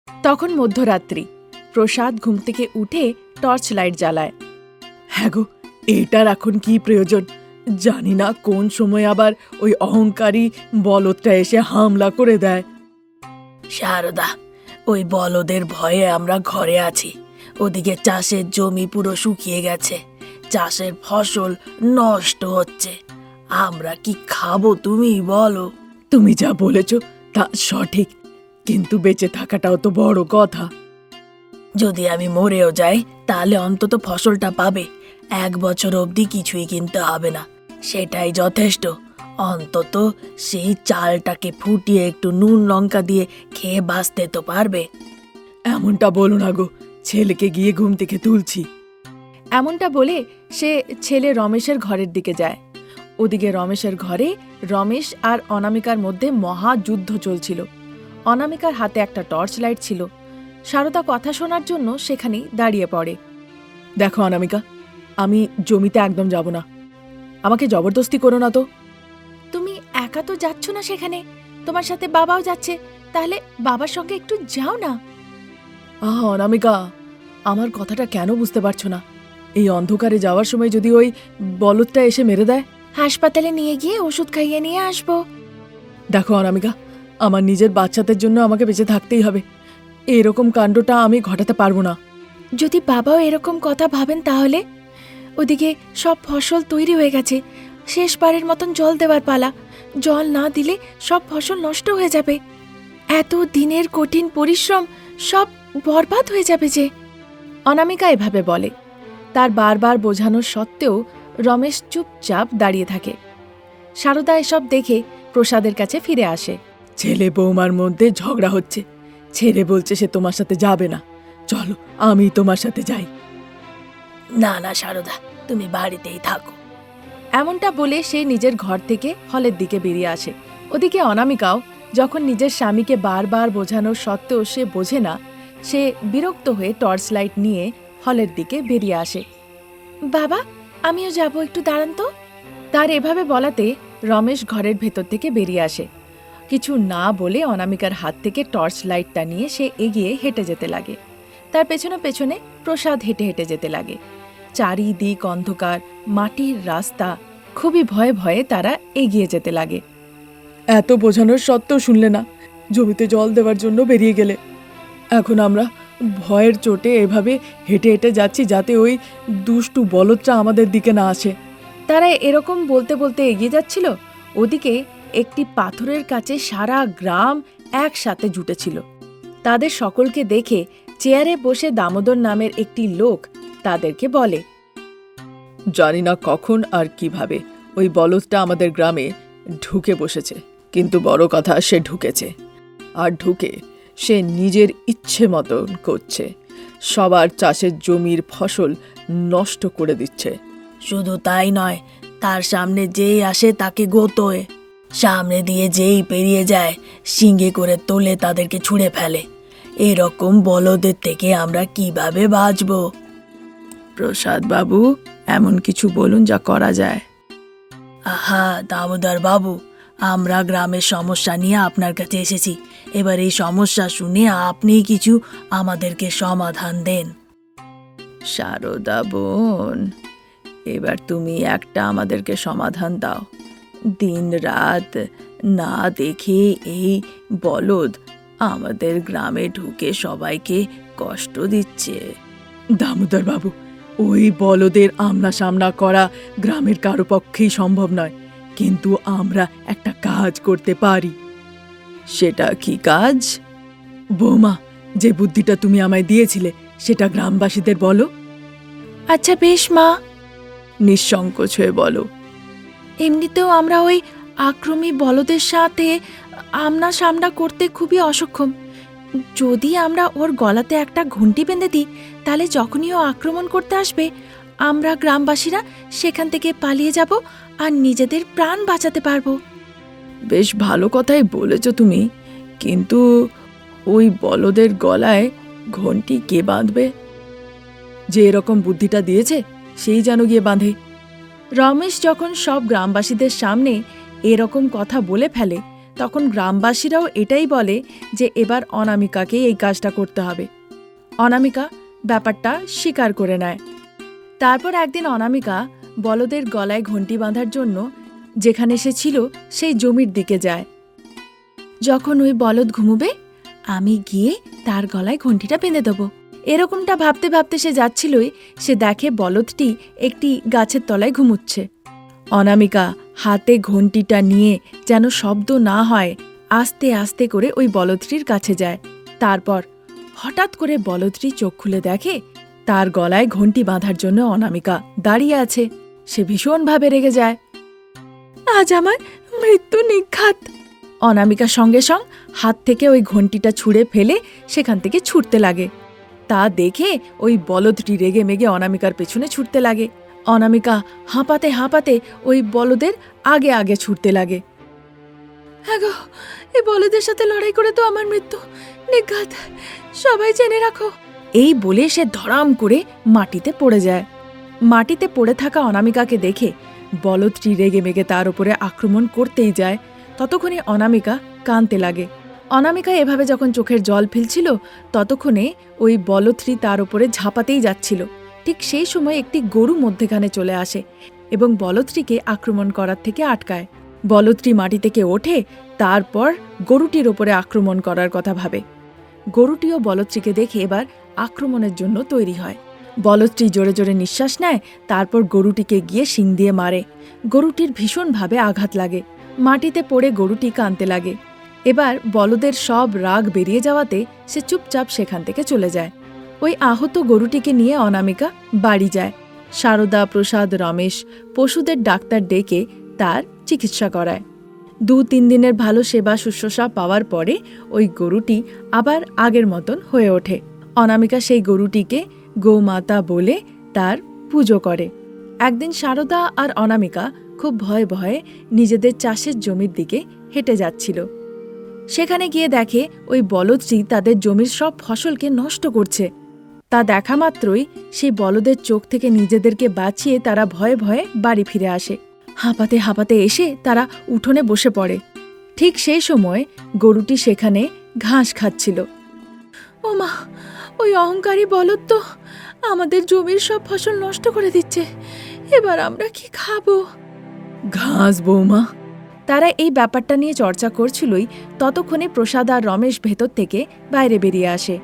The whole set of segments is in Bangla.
তখন মধ্যরাত্রি। প্রসাদ ঘুম থেকে উঠে টর্চ লাইট জ্বালায়। হ্যাঁ গো, এটার এখন কি প্রয়োজন? জানি না কোন সময় আবার ওই অহংকারী বলদটা এসে হামলা করে দেয়। শারদা, ওই বলদের ভয়ে আমরা ঘরে আছি। ওদিকে চাষের জমি পুরো শুকিয়ে গেছে, চাষের ফসল নষ্ট হচ্ছে। আমরা কি খাবো তুমি বলো? তুমি যা বলেছ তা সঠিক, কিন্তু বেঁচে থাকাটাও তো বড় কথা। যদি আমি মরেও যাই তাহলে অন্তত ফসলটা পাবে। 1 বছর অবধি কিছুই কিনতে হবে না, সেটাই যথেষ্ট। অন্তত সেই চালটাকে ফুটিয়ে একটু নুন লঙ্কা দিয়ে খেয়ে বাঁচতে তো পারবে। এমনটা বলো না গো, ছেলেকে গিয়ে ঘুম থেকে তুলছি। এমনটা বলে সে ছেলে রমেশের ঘরের দিকে যায়। ওদিকে রমেশের ঘরে রমেশ আর অনামিকার মধ্যে মহাযুদ্ধ চলছিল। অনামিকার হাতে একটা টর্চ লাইট ছিল। সারদা কথা শোনার জন্য সেখানেই দাঁড়িয়ে পড়ে। দেখো অনামিকা, আমি জমিতে একদম যাব না, আমাকে জবরদস্তি করো না তো। তুমি একা তো যাচ্ছ না সেখানে, তোমার সাথে বাবাও যাচ্ছে, তাহলে বাবার সঙ্গে একটু যাও না। অনামিকা, আমার কথাটা কেন বুঝতে পারছো না? এই অন্ধকারে যাওয়ার সময় যদি ওই বলদটা এসে মেরে দেয়? হাসপাতালে নিয়ে গিয়ে ওষুধ খাইয়ে নিয়ে আসবো। দেখো অনামিকা, আমার নিজের বাচ্চাদের জন্য আমাকে বেঁচে থাকতেই হবে। এরকম কাণ্ডটা আমি ঘটাতে পারবো না। যদি বাবাও এরকম কথা ভাবেন তাহলে? ওদিকে সব ফসল তৈরি হয়ে গেছে, শেষবারের মতন জল দেওয়ার পালা। জল না দিলে সব ফসল নষ্ট হয়ে যাবে। এত দিনের কঠিন পরিশ্রম সব বরবাদ হয়ে যাবে যে। অনামিকা এভাবে বলে। তার বারবার বোঝানোর সত্ত্বেও রমেশ চুপচাপ দাঁড়িয়ে থাকে। সারদা এসব দেখে প্রসাদের কাছে ফিরে আসে। ছেলে বৌমার মধ্যে ঝগড়া হচ্ছে, ছেলে বলছে সে তোমার সাথে যাবে না। চলো আমি তোমার সাথে যাই। না না শারদা, তুমি বাড়িতেই থাকো। এমনটা বলে সে নিজের ঘর থেকে হলের দিকে বেরিয়ে আসে। ওদিকে অনামিকাও যখন নিজের স্বামীকে বারবার বোঝানোর সত্ত্বেও সে বোঝে না, সে বিরক্ত হয়ে টর্চ লাইট নিয়ে হলের দিকে বেরিয়ে আসে। বাবা, আমিও যাব, একটু দাঁড়ান তো। তার এভাবে বলাতে রমেশ ঘরের ভেতর থেকে বেরিয়ে আসে। কিছু না বলে অনামিকার হাত থেকে টর্চ লাইটটা নিয়ে সে এগিয়ে হেঁটে যেতে লাগে। তার পেছনে পেছনে প্রসাদ হেঁটে হেঁটে যেতে লাগে। চারিদিক অন্ধকার, মাটির রাস্তা। খুবই ভয়ে ভয়ে তারা এগিয়ে যেতে লাগে। এত বোঝানোর সত্ত্বেও শুনলে না, জমিতে জল দেওয়ার জন্য বেরিয়ে গেলে। এখন আমরা ভয়ের চোটে এভাবে হেঁটে হেঁটে যাচ্ছি যাতে ওই দুষ্টু বলদটা আমাদের দিকে না আসে। তারা এরকম বলতে বলতে এগিয়ে যাচ্ছিল। ওদিকে একটি পাথরের কাছে সারা গ্রাম একসাথে জুটেছিল। তাদের সকলকে দেখে চেয়ারে বসে দামোদর নামের একটি লোক তাদেরকে বলে, জানি না কখন আর কিভাবে ওই বলদটা আমাদের গ্রামে ঢুকে বসেছে, কিন্তু বড় কথা সে ঢুকেছে। আর ঢুকে সে নিজের ইচ্ছে মতন করছে, সবার চাষের জমির ফসল নষ্ট করে দিচ্ছে। শুধু তাই নয়, তার সামনে যেই আসে তাকে গোতোয়, সামনে দিয়ে যেই পেরিয়ে যায় শিঙে করে তোলে তাদেরকে ছুঁড়ে ফেলে। এরকম বলদের থেকে আমরা কিভাবে বাঁচব? প্রসাদ বাবু, এমন কিছু বলুন যা করা যায়। আহা দামোদর বাবু, আমরা গ্রামের সমস্যা নিয়ে আপনার কাছে এসেছি। এবার এই সমস্যা শুনে আপনি কিছু আমাদেরকে সমাধান দেন। শারদা বোন, এবার তুমি একটা আমাদেরকে সমাধান দাও। দিন রাত না দেখে এই বলদ আমাদের গ্রামে ঢুকে সবাইকে কষ্ট দিচ্ছে। দামোদর বাবু, ওই বলদের আমনা সামনা করা গ্রামের কারো পক্ষেই সম্ভব নয়, কিন্তু আমরা একটা কাজ করতে পারি। সেটা কি কাজ? বৌমা, যে বুদ্ধিটা তুমি আমায় দিয়েছিলে সেটা গ্রামবাসীদের বলো। আচ্ছা বেশ মা। নিঃসংকোচ হয়ে বলো। এমনিতেও আমরা ওই আক্রমী বলদের সাথে আমনা সামনা করতে খুবই অসক্ষম। যদি আমরা ওর গলাতে একটা ঘুঁটি বেঁধে দিই, তাহলে যখনই ও আক্রমণ করতে আসবে আমরা গ্রামবাসীরা সেখান থেকে পালিয়ে যাব আর নিজেদের প্রাণ বাঁচাতে পারবো। বেশ ভালো কথাই বলেছ তুমি, কিন্তু ওই বলদের গলায় ঘণ্টি কে বাঁধবে? যে এরকম বুদ্ধিটা দিয়েছে সেই যেন গিয়ে বাঁধে। রমেশ যখন সব গ্রামবাসীদের সামনে এরকম কথা বলে ফেলে, তখন গ্রামবাসীরাও এটাই বলে যে এবার অনামিকাকেই এই কাজটা করতে হবে। অনামিকা ব্যাপারটা স্বীকার করে নেয়। তারপর একদিন অনামিকা বলদের গলায় ঘণ্টি বাঁধার জন্য যেখানে সে ছিল সেই জমির দিকে যায়। যখন ওই বলদ ঘুমোবে আমি গিয়ে তার গলায় ঘণ্টিটা বেঁধে দেবো। এরকমটা ভাবতে ভাবতে সে যাচ্ছিলই, সে দেখে বলদটি একটি গাছের তলায় ঘুমুচ্ছে। অনামিকা হাতে ঘণ্টিটা নিয়ে যেন শব্দ না হয় আস্তে আস্তে করে ওই বলদটির কাছে যায়। তারপর হঠাৎ করে বলদটি চোখ খুলে দেখে তার গলায় ঘণ্টি বাঁধার জন্য অনামিকা দাঁড়িয়ে আছে। সে ভীষণভাবে রেগে যায়। আজ আমার মৃত্যু নিঘাত। অনামিকা সঙ্গে সঙ্গে হাত থেকে ওই ঘণ্টিটা ছুঁড়ে ফেলে সেখান থেকে ছুটতে লাগে। তা দেখে ওই বলদটি রেগে মেগে অনামিকার পেছনে ছুটতে লাগে। অনামিকা হাঁপাতে হাঁপাতে ওই বলদের আগে আগে ছুটতে লাগে। হ্যাঁ গো, এই বলদের সাথে লড়াই করে তো আমার মৃত্যু নিঘাত, সবাই জেনে রাখো। এই বলে সে ধড়াম করে মাটিতে পড়ে যায়। মাটিতে পড়ে থাকা অনামিকাকে দেখে বলদটি রেগে মেগে তার উপরে আক্রমণ করতেই যায়। ততক্ষণে অনামিকা কাঁদতে লাগে। অনামিকা এভাবে যখন চোখের জল ফেলছিল ততক্ষণে ওই বলদটি তার উপরে ঝাঁপাতেই যাচ্ছিল। ঠিক সেই সময় একটি গরু মধ্যেখানে চলে আসে এবং বলদটিকে আক্রমণ করার থেকে আটকায়। বলদটি মাটি থেকে ওঠে, তারপর গরুটির ওপরে আক্রমণ করার কথা ভাবে। গরুটিও বলদটিকে দেখে এবার আক্রমণের জন্য তৈরি হয়। বলদটি জোরে জোরে নিঃশ্বাস নেয়, তারপর গরুটিকে গিয়ে শিং দিয়ে মারে। গরুটির ভীষণভাবে আঘাত লাগে। মাটিতে পড়ে গরুটি কাঁদতে লাগে। এবার বলদের সব রাগ বেরিয়ে যাওয়াতে সে চুপচাপ সেখান থেকে চলে যায়। ওই আহত গরুটিকে নিয়ে অনামিকা বাড়ি যায়। সারদা, প্রসাদ, রমেশ পশুদের ডাক্তার ডেকে তার চিকিৎসা করায়। 2-3 দিনের ভালো সেবা শুশ্রূষা পাওয়ার পরে ওই গরুটি আবার আগের মতন হয়ে ওঠে। অনামিকা সেই গরুটিকে গোমাতা বলে তার পুজো করে। একদিন সারদা আর অনামিকা খুব ভয়ে ভয়ে নিজেদের চাষের জমির দিকে হেঁটে যাচ্ছিল। সেখানে গিয়ে দেখে ওই বলদটি তাদের জমির সব ফসলকে নষ্ট করছে। তা দেখা মাত্রই সেই বলদের চোখ থেকে নিজেদেরকে বাঁচিয়ে তারা ভয়ে ভয়ে বাড়ি ফিরে আসে। হাঁপাতে হাঁপাতে এসে তারা উঠোনে বসে পড়ে। ঠিক সেই সময় গরুটি সেখানে ঘাস খাচ্ছিল। ও মা, ওই অহংকারী বলদ তো আমাদের জমির সব ফসল নষ্ট করে দিচ্ছে। এবার আমরা কি খাবো? ঘাস বৌমা। তারা এই ব্যাপারটা নিয়ে চর্চা করছিলই ততক্ষণে প্রসাদ আর রমেশ ভেতর থেকে বাইরে বেরিয়ে আসে।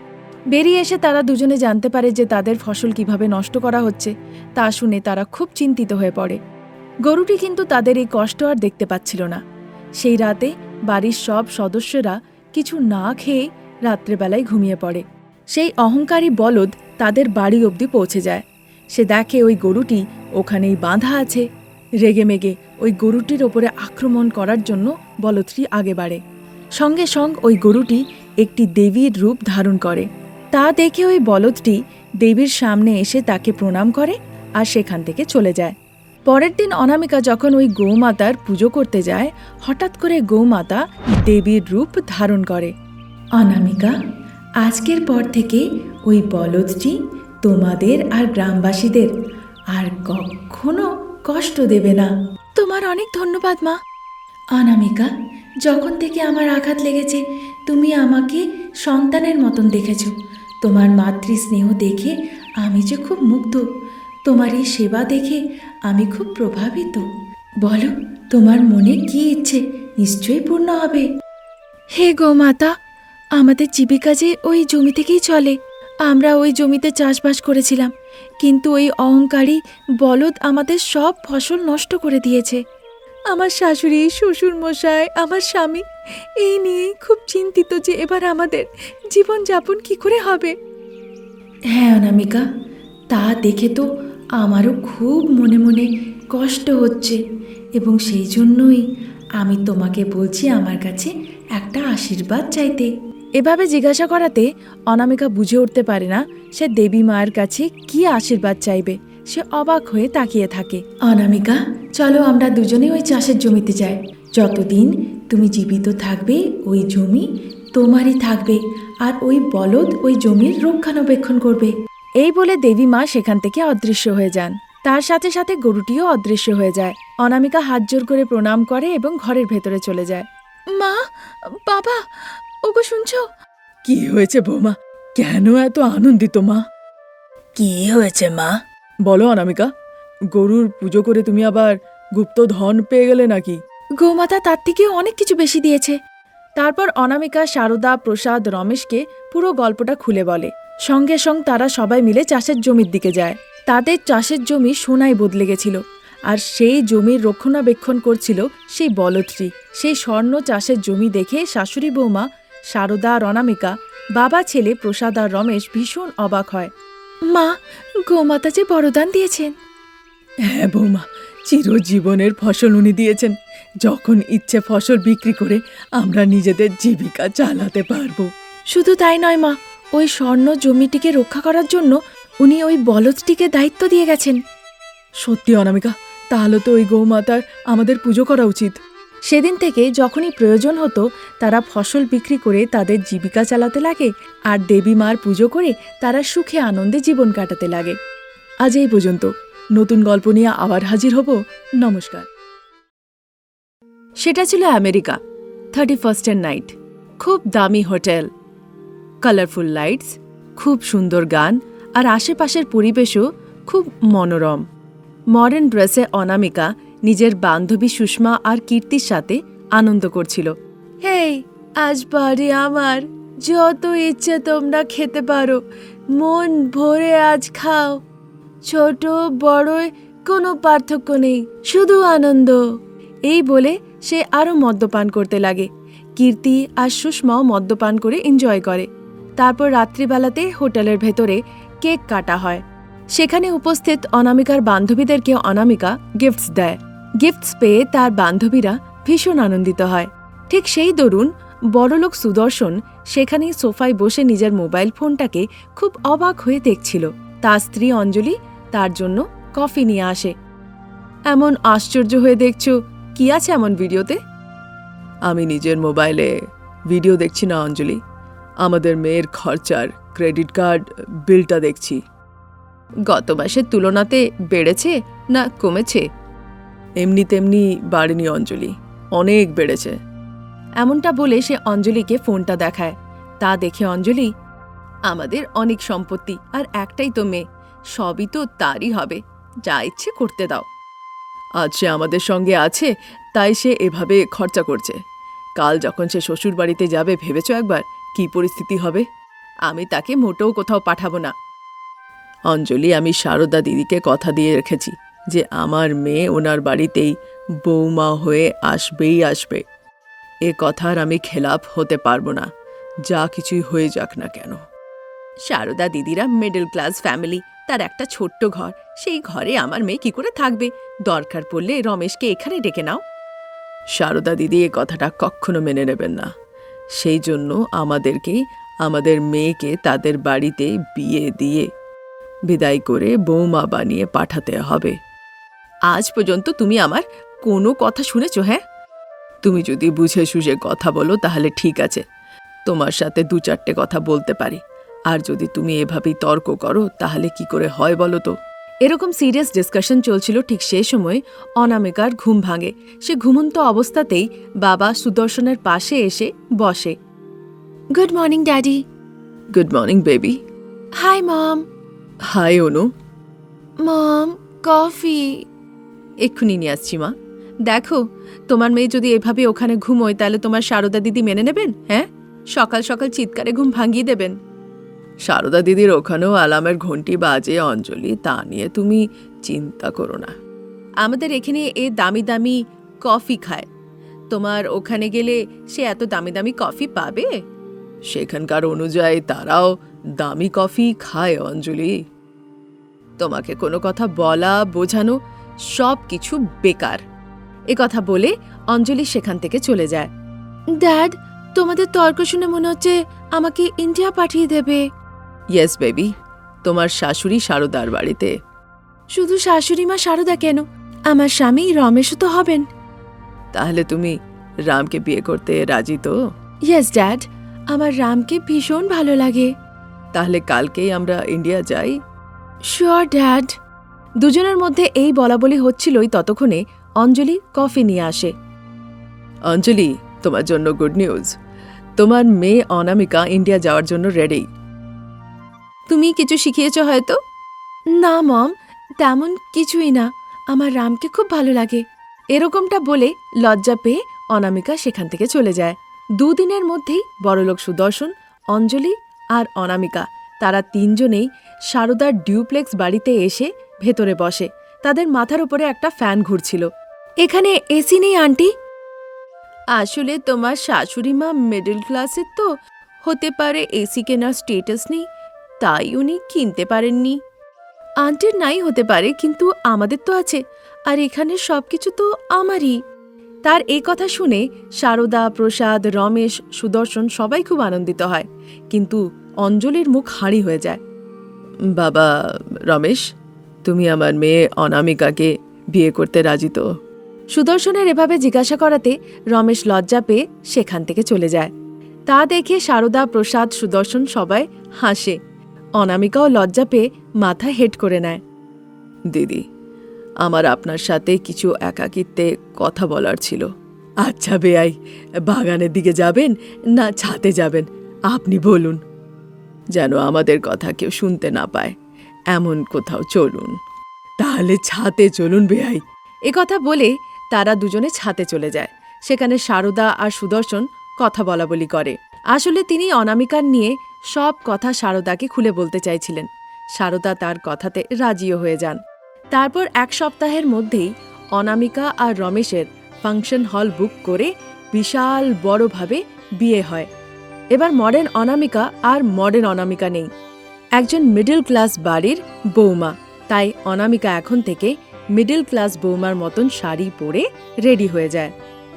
বেরিয়ে এসে তারা দুজনে জানতে পারে যে তাদের ফসল কিভাবে নষ্ট করা হচ্ছে। তা শুনে তারা খুব চিন্তিত হয়ে পড়ে। গরুটি কিন্তু তাদের এই কষ্ট আর দেখতে পাচ্ছিল না। সেই রাতে বাড়ির সব সদস্যরা কিছু না খেয়ে রাত্রেবেলায় ঘুমিয়ে পড়ে। সেই অহংকারী বলদ তাদের বাড়ি অবধি পৌঁছে যায়। সে দেখে ওই গরুটি ওখানেই বাঁধা আছে। রেগে মেগে ওই গরুটির ওপরে আক্রমণ করার জন্য বলদটি আগে বাড়ে। সঙ্গে সঙ্গে ওই গরুটি একটি দেবীর রূপ ধারণ করে। তা দেখে ওই বলদটি দেবীর সামনে এসে তাকে প্রণাম করে আর সেখান থেকে চলে যায়। পরের দিন অনামিকা যখন ওই গৌমাতার পুজো করতে যায়, হঠাৎ করে গৌমাতা দেবীর রূপ ধারণ করে। অনামিকা, আজকের পর থেকে ওই বলদটি তোমাদের আর গ্রামবাসীদের আর কখনো কষ্ট দেবে না। তোমার অনেক ধন্যবাদ মা। অনামিকা, যখন থেকে আমার আঘাত লেগেছে তুমি আমাকে সন্তানের মতন দেখেছ। তোমার মাতৃস্নেহ দেখে আমি যে খুব মুগ্ধ। তোমার এই সেবা দেখে আমি খুব প্রভাবিত। বলো, তোমার মনে কি ইচ্ছে? নিশ্চয়ই পূর্ণ হবে। হে গোমাতা, আমাদের জীবিকা যে ওই জমি থেকেই চলে। আমরা ওই জমিতে চাষবাস করেছিলাম, কিন্তু ওই অহংকারী বলদ আমাদের সব ফসল নষ্ট করে দিয়েছে। আমার শাশুড়ি, শ্বশুর মশাই, আমার স্বামী এই নিয়েই খুব চিন্তিত যে এবার আমাদের জীবনযাপন কি করে হবে। হ্যাঁ অনামিকা, তা দেখে তো আমারও খুব মনে মনে কষ্ট হচ্ছে এবং সেই জন্যই আমি তোমাকে বলছি আমার কাছে একটা আশীর্বাদ চাইতে। এভাবে জিজ্ঞাসা করাতে অনামিকা বুঝে উঠতে পারে না সে দেবী মায়ের কাছে কি আশীর্বাদ চাইবে। সে অবাক হয়ে তাকিয়ে থাকে। অনামিকা, চলো আমরা দুজনে ওই চাষের জমিতে যাই। যতদিন তুমি জীবিত থাকবে ওই জমি তোমারই থাকবে আর ওই বলদ ওই জমির রক্ষণাবেক্ষণ করবে। এই বলে দেবী মা সেখান থেকে অদৃশ্য হয়ে যান। তার সাথে সাথে গরুটিও অদৃশ্য হয়ে যায়। অনামিকা হাত জোর করে প্রণাম করে এবং ঘরের ভেতরে চলে যায়। মা, বাবা, ওগো শুনছো? কি হয়েছে বৌমা? কেন এত আনন্দিত মা? কি হয়েছে মা? বলো অনামিকা, গরুর পুজো করে তুমি আবার গুপ্ত ধন পেয়ে গেলে নাকি? গোমাতা তার থেকেও অনেক কিছু বেশি দিয়েছে। তারপর অনামিকা, সারদা, প্রসাদ, রমেশকে পুরো গল্পটা খুলে বলে। সঙ্গে সঙ্গে তারা সবাই মিলে চাষের জমির দিকে যায়। তাদের চাষের জমি সোনায় বদলে গেছিল, আর সেই জমির রক্ষণাবেক্ষণ করছিল সেই বলদটি। সেই স্বর্ণ চাষের জমি দেখে শাশুড়ি বৌমা সারদা আর অনামিকা, বাবা ছেলে প্রসাদ আর রমেশ ভীষণ অবাক হয়। মা, গোমাতা যে বরদান দিয়েছেন। হ্যাঁ বৌমা, চিরজীবনের ফসল উনি দিয়েছেন। যখন ইচ্ছে ফসল বিক্রি করে আমরা নিজেদের জীবিকা চালাতে পারবো। শুধু তাই নয় মা, ওই স্বর্ণ জমিটিকে রক্ষা করার জন্য উনি ওই বলদটিকে দায়িত্ব দিয়ে গেছেন। সত্যি অনামিকা, তাহলে তো ওই গৌমাতার আমাদের পুজো করা উচিত। সেদিন থেকে যখনই প্রয়োজন হতো তারা ফসল বিক্রি করে তাদের জীবিকা চালাতে লাগে, আর দেবী মার পুজো করে তারা সুখে আনন্দে জীবন কাটাতে লাগে। আজ এই পর্যন্ত। নতুন গল্প নিয়ে আবার হাজির হব। নমস্কার। সেটা ছিল আমেরিকা, 31st নাইট। খুব দামি হোটেল, কালারফুল লাইটস, খুব সুন্দর গান, আর আশেপাশের পরিবেশও খুব মনোরম। মডার্ন ড্রেসে অনামিকা নিজের বান্ধবী সুষমা আর কীর্তির সাথে আনন্দ করছিল। হেই, আজ বাড়ি আমার, যত ইচ্ছে তোমরা খেতে পারো, মন ভরে আজ খাও। ছোট বড় কোনো পার্থক্য নেই, শুধু আনন্দ। এই বলে সে আরও মদ্যপান করতে লাগে। কীর্তি আর সুষমাও মদ্যপান করে এনজয় করে। তারপর রাত্রিবেলাতে হোটেলের ভেতরে কেক কাটা হয়। সেখানে উপস্থিত অনামিকার বান্ধবীদেরকে অনামিকা গিফটস দেয়। গিফটস পেয়ে তার বান্ধবীরা ভীষণ আনন্দিত হয়। ঠিক সেই দরুন বড়লোক সুদর্শন সেখানেই সোফায় বসে নিজের মোবাইল ফোনটাকে খুব অবাক হয়ে দেখছিল। তার স্ত্রী অঞ্জলি তার জন্য কফি নিয়ে আসে। এমন আশ্চর্য হয়ে দেখছো, কি আছে এমন ভিডিওতে? আমি নিজের মোবাইলে ভিডিও দেখছি না অঞ্জলি, আমাদের মেয়ের খরচার ক্রেডিট কার্ড বিলটা দেখছি। গত মাসের তুলনাতে বেড়েছে না কমেছে? এমনি তেমনি বাড়েনি অঞ্জলি, অনেক বেড়েছে। এমনটা বলে সে অঞ্জলিকে ফোনটা দেখায়। তা দেখে অঞ্জলি, আমাদের অনেক সম্পত্তি আর একটাই তো মেয়ে, সবই তো তারই হবে, যা ইচ্ছে করতে দাও। আজ সে আমাদের সঙ্গে আছে তাই সে এভাবে খরচা করছে। কাল যখন সে শ্বশুর বাড়িতে যাবে ভেবেছ একবার কি পরিস্থিতি হবে? আমি তাকে মোটেও কোথাও পাঠাবো না। অঞ্জলি, আমি সারদা দিদিকে কথা দিয়ে রেখেছি যে আমার মেয়ে ওনার বাড়িতেই বৌমা হয়ে আসবেই আসবে। এ কথার আমি খেলাপ হতে পারবো না, যা কিছুই হয়ে যাক না কেন। সারদা দিদিরা মিডল ক্লাস ফ্যামিলি, তার একটা ছোট্ট ঘর, সেই ঘরে আমার মেয়ে কি করে থাকবে? দরকার পড়লে রমেশকে এখানে ডেকে নাও। সারদা দিদি এ কথাটা কখনো মেনে নেবেন না। সেই জন্য আমাদেরকেই আমাদের মেয়েকে তাদের বাড়িতে বিয়ে দিয়ে বিদায় করে বৌমা বানিয়ে পাঠাতে হবে। আজ পর্যন্ত তুমি আমার কোনো কথা শুনেছ? হ্যাঁ, তুমি যদি বুঝে সুঝে কথা বলো তাহলে ঠিক আছে, তোমার সাথে দু চারটে কথা বলতে পারি। আর যদি তুমি এভাবেই তর্ক করো তাহলে কি করে হয় বলো তো? এরকম সিরিয়াস ডিসকাশন চলছিল। ঠিক সেই সময় অনামিকার ঘুম ভাঙে। সে ঘুমন্ত অবস্থাতেই বাবা সুদর্শনের পাশে এসে বসে। Good morning daddy. Good morning baby. Hi mom. Hi Anu. Mom, coffee. এক্ষুনি নিয়ে আসছি মা। দেখো, তোমার মেয়ে যদি এভাবে ওখানে ঘুমোয় তাহলে তোমার সারদা দিদি মেনে নেবেন? হ্যাঁ, সকাল সকাল চিৎকারে ঘুম ভাঙিয়ে দেবেন। সারদা দিদির ওখানেও অ্যালার্মের ঘন্টি বাজে অঞ্জলি, তা নিয়ে তুমি চিন্তা করো না। আমাদের এখানে এ দামি দামি কফি খায়, তোমার ওখানে গেলে সে এত দামি দামি কফি পাবে? সেখানকার অনুযায়ী তারাও দামি কফি খায় অঞ্জলি। তোমাকে কোনো কথা বলা বোঝানো সব কিছু বেকার। এ কথা বলে অঞ্জলি সেখান থেকে চলে যায়। ড্যাড, তোমাদের তর্ক শুনে মনে হচ্ছে আমাকে ইন্ডিয়া পাঠিয়ে দেবে। ইয়েস বেবি, তোমার শাশুড়ি সারদার বাড়িতে। শুধু শাশুড়ি মা সারদা কেন, আমার স্বামী রমেশও তো হবেন। তাহলে তুমি রামকে বিয়ে করতে রাজি তো? ইয়েস ড্যাড, আমার রামকে ভীষণ ভালো লাগে। তাহলে কালকেই আমরা ইন্ডিয়া যাই। Sure dad. দুজনের মধ্যে এই বলাবলি হচ্ছিলই ততক্ষণে অঞ্জলি কফি নিয়ে আসে। অঞ্জলি, তোমার জন্য গুড নিউজ। তোমার মেয়ে অনামিকা ইন্ডিয়া যাওয়ার জন্য রেডি। তুমি কিছু শিখিয়েছ হয়তো? না মম, তেমন কিছুই না। আমার রামকে খুব ভালো লাগে। এরকমটা বলে লজ্জা পেয়ে অনামিকা সেখান থেকে চলে যায়। দুদিনের মধ্যেই বড়লোক সুদর্শন, অঞ্জলি আর অনামিকা তারা তিনজনেই সারদার ডিউপ্লেক্স বাড়িতে এসে ভেতরে বসে। তাদের মাথার উপরে একটা ফ্যান ঘুরছিল। এখানে এসি নেই আন্টি। আসলে তোমার শাশুড়ি মা মিডল ক্লাসের তো, হতে পারে এসি কেনার স্টেটাস নেই, তাই উনি কিনতে পারেননি। আন্টির নাই হতে পারে, কিন্তু আমাদের তো আছে, আর এখানে সবকিছু তো আমারই। তার এই কথা শুনে সারদা, প্রসাদ, রমেশ, সুদর্শন সবাই খুব আনন্দিত হয়, কিন্তু অঞ্জলির মুখ হাঁড়ি হয়ে যায়। বাবা রমেশ, তুমি আমার মেয়ে অনামিকাকে বিয়ে করতে রাজি তো? সুদর্শনের এভাবে জিজ্ঞাসা করাতে রমেশ লজ্জা পেয়ে সেখান থেকে চলে যায়। তা দেখে সারদা, প্রসাদ, সুদর্শন সবাই হাসে। অনামিকাও লজ্জা পেয়ে মাথা হেট করে নেয়। দিদি, আমার আপনার সাথে কিছু একাকিত্বে কথা বলার ছিল। আচ্ছা বেয়াই, বাগানের দিকে যাবেন না ছাদে যাবেন, আপনি বলুন। যেন আমাদের কথা কেউ শুনতে না পায় এমন কোথাও চলুন। তাহলে ছাদে চলুন বেয়াই। কথা বলে তারা দুজনে ছাদে চলে যায়। সেখানে সারদা আর সুদর্শন কথা বলাবলি করে। আসলে তিনি অনামিকার নিয়ে সব কথা সারদাকে খুলে বলতে চাইছিলেন। সারদা তার কথাতে রাজিও হয়ে যান। তারপর এক সপ্তাহের মধ্যেই অনামিকা আর রমেশের ফাংশন হল বুক করে বিশাল বড়ভাবে বিয়ে হয়। এবার মডার্ন অনামিকা আর মডার্ন অনামিকা নেই, একজন মিডল ক্লাস বাড়ির বৌমা। তাই অনামিকা এখন থেকে মিডল ক্লাস বৌমার মতন শাড়ি পরে রেডি হয়ে যায়।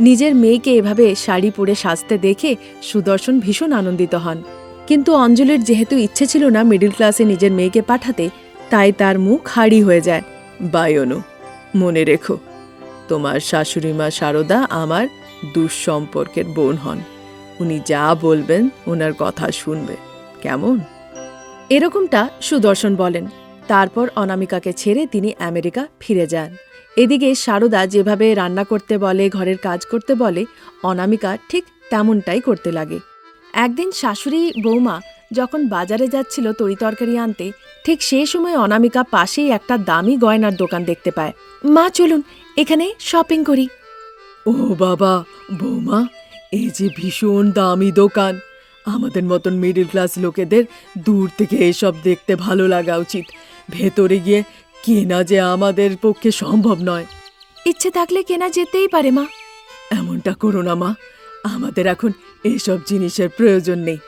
নিজের মেয়েকে এভাবে শাড়ি পরে সাজতে দেখে সুদর্শন ভীষণ আনন্দিত হন। কিন্তু অঞ্জলির যেহেতু ইচ্ছে ছিল না মিডল ক্লাসে নিজের মেয়েকে পাঠাতে, তাই তার মুখ হাড়ি হয়ে যায়। বায়নু, মনে রেখো, তোমার শাশুড়ি মা সারদা আমার দুঃসম্পর্কের বোন হন। উনি যা বলবেন ওনার কথা শুনবে, কেমন? এরকমটা সুদর্শন বলেন। তারপর অনামিকাকে ছেড়ে তিনি আমেরিকা ফিরে যান। এদিকে সারদা যেভাবে রান্না করতে বলে, ঘরের কাজ করতে বলে, অনামিকা ঠিক তেমনটাই করতে লাগে। একদিন শাশুড়ি বৌমা যখন বাজারে যাচ্ছিল তরিতরকারি আনতে, ঠিক সেই সময় অনামিকা পাশেই একটা দামি গয়নার দোকান দেখতে পায়। মা চলুন এখানে শপিং করি। ও বাবা বৌমা, এই যে ভীষণ দামি দোকান, আমাদের মতন মিডল ক্লাস লোকেদের দূর থেকে এসব দেখতে ভালো লাগা উচিত। ভেতরে গিয়ে কেনা যে আমাদের পক্ষে সম্ভব নয়। ইচ্ছে থাকলে কেনা যেতেই পারে মা। এমনটা করো না মা, আমাদের এখন এসব জিনিসের প্রয়োজন নেই।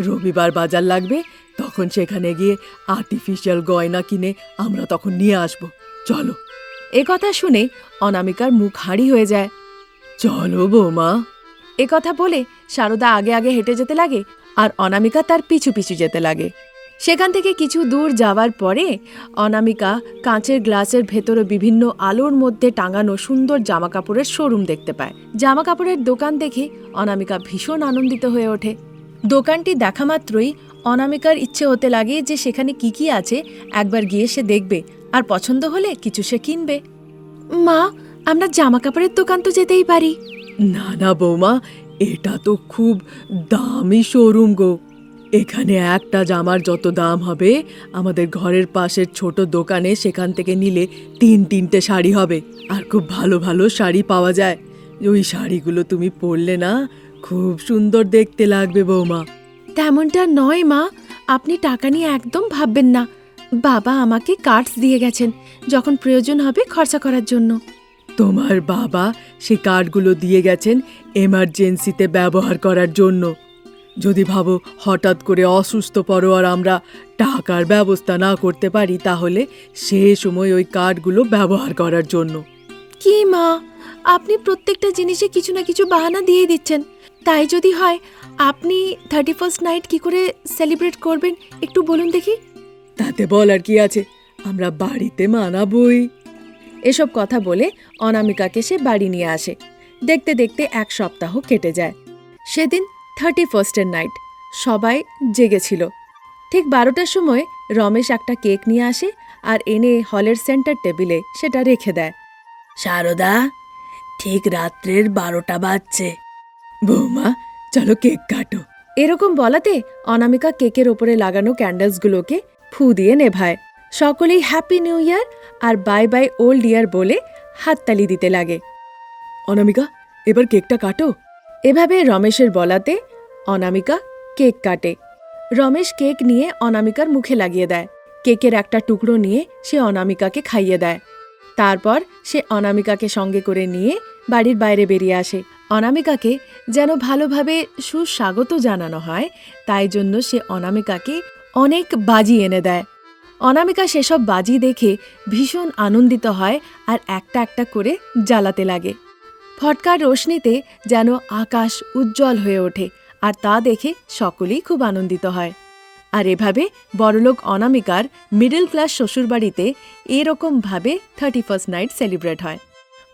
রবিবার বাজার লাগবে, তখন সেখানে গিয়ে আর্টিফিশিয়াল গয়না কিনে আমরা তখন নিয়ে আসব। চলো। কথা শুনে অনামিকার মুখ হাঁড়ি হয়ে যায়। চলো বৌমা। কথা বলে সারদা আগে আগে হেঁটে যেতে লাগে আর অনামিকা তার পিছু পিছু যেতে লাগে। সেখান থেকে কিছু দূর যাওয়ার পরে অনামিকা কাঁচের গ্লাসের ভেতরে বিভিন্ন আলোর মধ্যে টাঙানো সুন্দর জামাকাপড়ের শোরুম দেখতে পায়। জামাকাপড়ের দোকান দেখে অনামিকা ভীষণ আনন্দিত হয়ে ওঠে। দোকানটি দেখা মাত্রই অনামিকার ইচ্ছে হতে লাগে যে সেখানে কি কি আছে একবার গিয়ে সে দেখবে, আর পছন্দ হলে কিছু সে কিনবে। মা, আমরা জামাকাপড়ের দোকান তো যেতেই পারি। না না বৌমা, এটা তো খুব দামি শোরুম গো। এখানে একটা জামার যত দাম হবে, আমাদের ঘরের পাশের ছোট দোকানে সেখান থেকে নিলে 3-3টে শাড়ি হবে, আর খুব ভালো ভালো শাড়ি পাওয়া যায়। ওই শাড়িগুলো তুমি পরলে না খুব সুন্দর দেখতে লাগবে বৌমা। তেমনটা নয় মা, আপনি টাকা নিয়ে একদম ভাববেন না। বাবা আমাকে কার্ডস দিয়ে গেছেন, যখন প্রয়োজন হবে খরচা করার জন্য। তোমার বাবা সেই কার্ডগুলো দিয়ে গেছেন এমার্জেন্সিতে ব্যবহার করার জন্য। যদি ভাবো হঠাৎ করে অসুস্থ পড়ো আর আমরা টাকার ব্যবস্থা না করতে পারি, তাহলে সে সময় ওই কার্ডগুলো ব্যবহার করার জন্য। কি মা, আপনি প্রত্যেকটা জিনিসে কিছু না কিছু বাহানা দিয়ে দিচ্ছেন। তাই যদি হয়, আপনি 31st নাইট কি করে সেলিব্রেট করবেন একটু বলুন দেখি। তাতে বলার কি আছে, আমরা বাড়িতে মানাবই। এসব কথা বলে অনামিকাকে সে বাড়ি নিয়ে আসে। দেখতে দেখতে এক সপ্তাহ কেটে যায়। সেদিন 31st নাইট, সবাই জেগেছিল। ঠিক 12টার সময় রমেশ একটা কেক নিয়ে আসে আর এনে হলের সেন্টার টেবিলে সেটা রেখে দেয়। সারদা, ঠিক রাত্রের 12টা বাজছে। বৌমা চলো কেক কাটো। এরকম বলাতে অনামিকা কেকের ওপরে লাগানো ক্যান্ডেলসগুলোকে ফু দিয়ে নেভায়। সকলেই হ্যাপি নিউ ইয়ার আর বাই বাই ওল্ড ইয়ার বলে হাততালি দিতে লাগে। অনামিকা এবার কেকটা কাটো। এভাবে রমেশের বলাতে অনামিকা কেক কাটে। রমেশ কেক নিয়ে অনামিকার মুখে লাগিয়ে দেয়। কেকের একটা টুকরো নিয়ে সে অনামিকাকে খাইয়ে দেয়। তারপর সে অনামিকাকে সঙ্গে করে নিয়ে বাড়ির বাইরে বেরিয়ে আসে। অনামিকাকে যেন ভালোভাবে সুস্বাগত জানানো হয়, তাই জন্য সে অনামিকাকে অনেক বাজি এনে দেয়। অনামিকা সেসব বাজি দেখে ভীষণ আনন্দিত হয় আর একটা একটা করে জ্বালাতে লাগে। ফটকার রোশনিতে যেন আকাশ উজ্জ্বল হয়ে ওঠে আর তা দেখে সকলেই খুব আনন্দিত হয়। আর এভাবে বড়লোক অনামিকার মিডল ক্লাস শ্বশুরবাড়িতে এরকমভাবে 31st নাইট সেলিব্রেট হয়।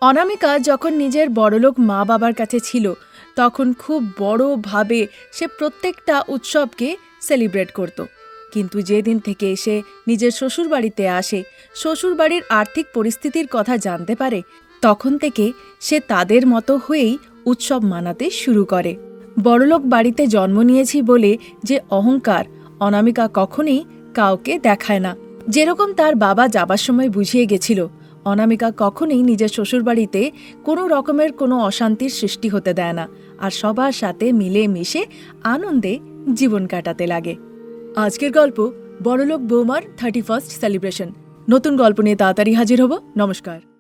অনামিকা যখন নিজের বড়লোক মা বাবার কাছে ছিল তখন খুব বড়ভাবে সে প্রত্যেকটা উৎসবকে সেলিব্রেট করত। কিন্তু যেদিন থেকে সে নিজের শ্বশুরবাড়িতে আসে, শ্বশুরবাড়ির আর্থিক পরিস্থিতির কথা জানতে পারে, তখন থেকে সে তাদের মতো হয়েই উৎসব মানাতে শুরু করে। বড়লোক বাড়িতে জন্ম নিয়েছি বলে যে অহংকার অনামিকা কখনোই কাউকে দেখায় না। যেরকম তার বাবা যাবার সময় বুঝিয়ে গেছিল, অনামিকা কখনোই নিজের শ্বশুরবাড়িতে কোনো রকমের কোনো অশান্তির সৃষ্টি হতে দেয় না আর সবার সাথে মিলে মিশে আনন্দে জীবন কাটাতে লাগে। আজকের গল্প বড়লোক বৌমার 31st সেলিব্রেশন। নতুন গল্প নিয়ে তাড়াতাড়ি হাজির হব। নমস্কার।